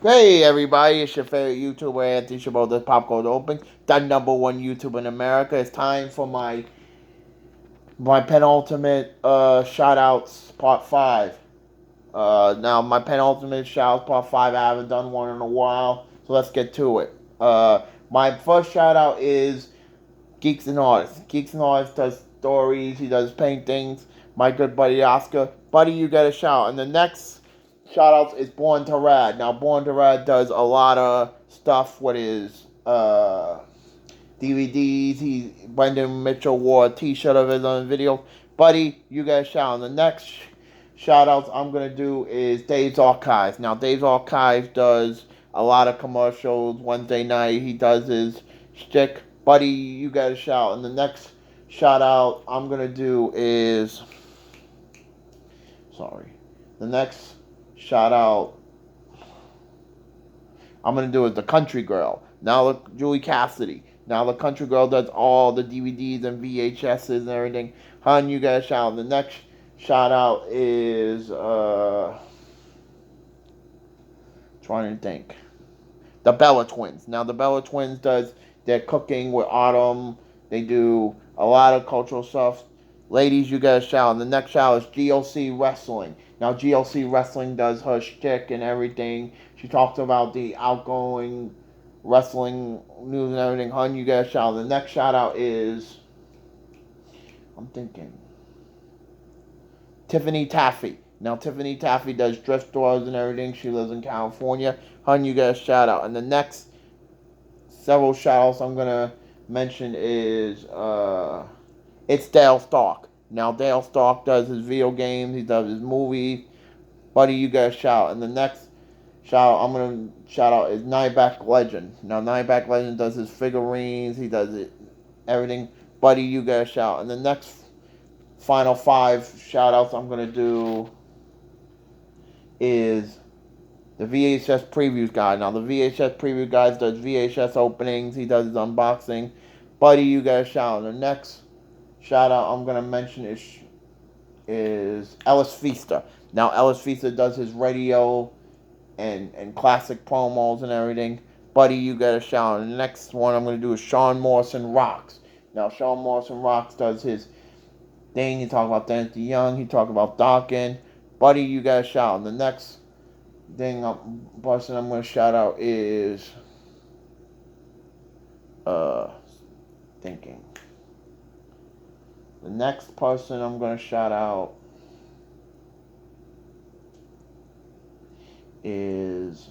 Hey everybody, it's your favorite YouTuber, Anthony Chabot, the Popcorn Open, the #1 YouTuber in America. It's time for my penultimate shoutouts part 5. Now my penultimate shoutouts part 5, I haven't done one in a while, so let's get to it. My first shoutout is Geeks and Artists. Geeks and Artists does stories, he does paintings. My good buddy Oscar. Buddy, you get a shout. And the next shout out is Born to Rad. Now, Born to Rad does a lot of stuff with his DVDs. Brendan Mitchell wore a t shirt of his on video. Buddy, you get a shout. And the next shout outs I'm going to do is Dave's Archives. Now, Dave's Archives does a lot of commercials. Wednesday night, he does his shtick. Buddy, you got a shout. And the next shout out I'm going to do is. Sorry. The next shout out I'm going to do is The Country Girl. Now, look, Julie Cassidy. Now, The Country Girl does all the DVDs and VHSs and everything. Hun, you got a shout out. The next shout out is. Trying to think. The Bella Twins. Now, the Bella Twins does their cooking with Autumn. They do a lot of cultural stuff. Ladies, you got a shout. And the next shout is GLC Wrestling. Now, GLC Wrestling does her shtick and everything. She talks about the outgoing wrestling news and everything. Hun, you got a shout. The next shout out is. I'm thinking. Tiffany Taffy. Now, Tiffany Taffy does thrift stores and everything. She lives in California. Hun, you get a shout out. And the next several shout outs I'm going to mention is it's Dale Stark. Now, Dale Stark does his video games. He does his movies. Buddy, you get a shout out. And the next shout out I'm going to shout out is Nightback Legend. Now, Nightback Legend does his figurines. He does it, everything. Buddy, you get a shout out. And the next final 5 shout outs I'm going to do is the VHS Previews Guide. Now, the VHS Preview Guide does VHS openings. He does his unboxing. Buddy, you got a shout out. The next shout out I'm going to mention is Ellis Feaster. Now, Ellis Feaster does his radio and classic promos and everything. Buddy, you got a shout out. And the next one I'm going to do is Sean Morrison Rocks. Now, Sean Morrison Rocks does his thing. He talk about Dante Young. He talk about Dawkins. Buddy, you got a shout. And the next person I'm going to shout out is thinking. The next person I'm going to shout out is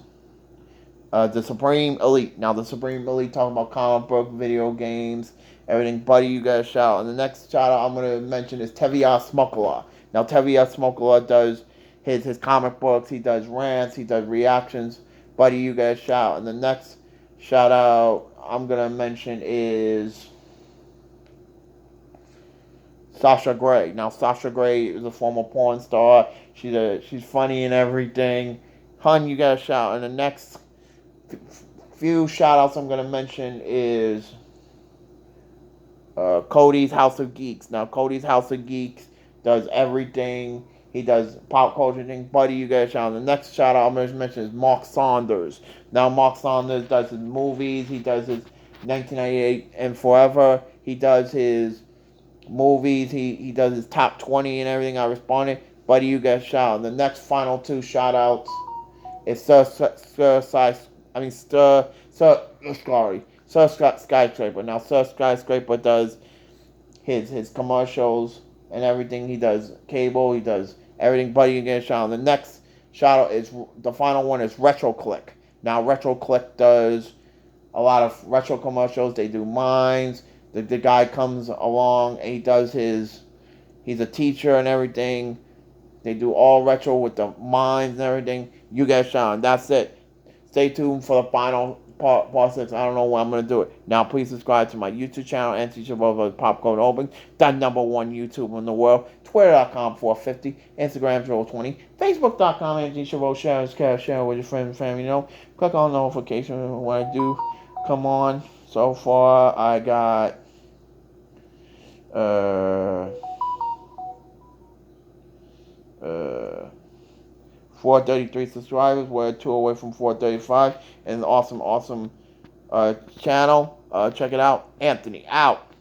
the Supreme Elite. Now, the Supreme Elite talking about comic book, video games, everything. Buddy, you got a shout out. And the next shout out I'm going to mention is Tevye Smokala. Now, Tevye Smokala does his comic books. He does rants. He does reactions. Buddy, you got a shout out. And the next shout out I'm going to mention is Sasha Grey. Now, Sasha Grey is a former porn star. She's funny and everything. Hun, you got a shout out. And the next few shout outs I'm going to mention is Cody's House of Geeks. Now, Cody's House of Geeks does everything. He does pop culture things. Buddy, you got a shout out. The next shout out I'm going to mention is Mark Saunders. Now, Mark Saunders does his movies. He does his 1998 and Forever. He does his movies. He does his top 20 and everything. I responded. Buddy, you got a shout out. The next final 2 shout outs is Sir Skyscraper. Now, Sir Skyscraper does his commercials and everything. He does cable. He does everything. Buddy, you get a shout out. The next shout out is the final one is Retro Click. Now, Retro Click does a lot of retro commercials. They do mines. The guy comes along and he does he's a teacher and everything. They do all retro with the mines and everything. You get a shout out. That's it. Stay tuned for the final part 6. I don't know when I'm going to do it. Now, please subscribe to my YouTube channel, Anthony Chabot Popcorn Open, the #1 YouTube in the world. Twitter.com 450, Instagram 020, Facebook.com Anthony Chabot. Share with your friends and family. Click on notification when I do come on. So far, I got 4 433 subscribers. We're 2 away from 435. And an awesome channel. Check it out. Anthony out.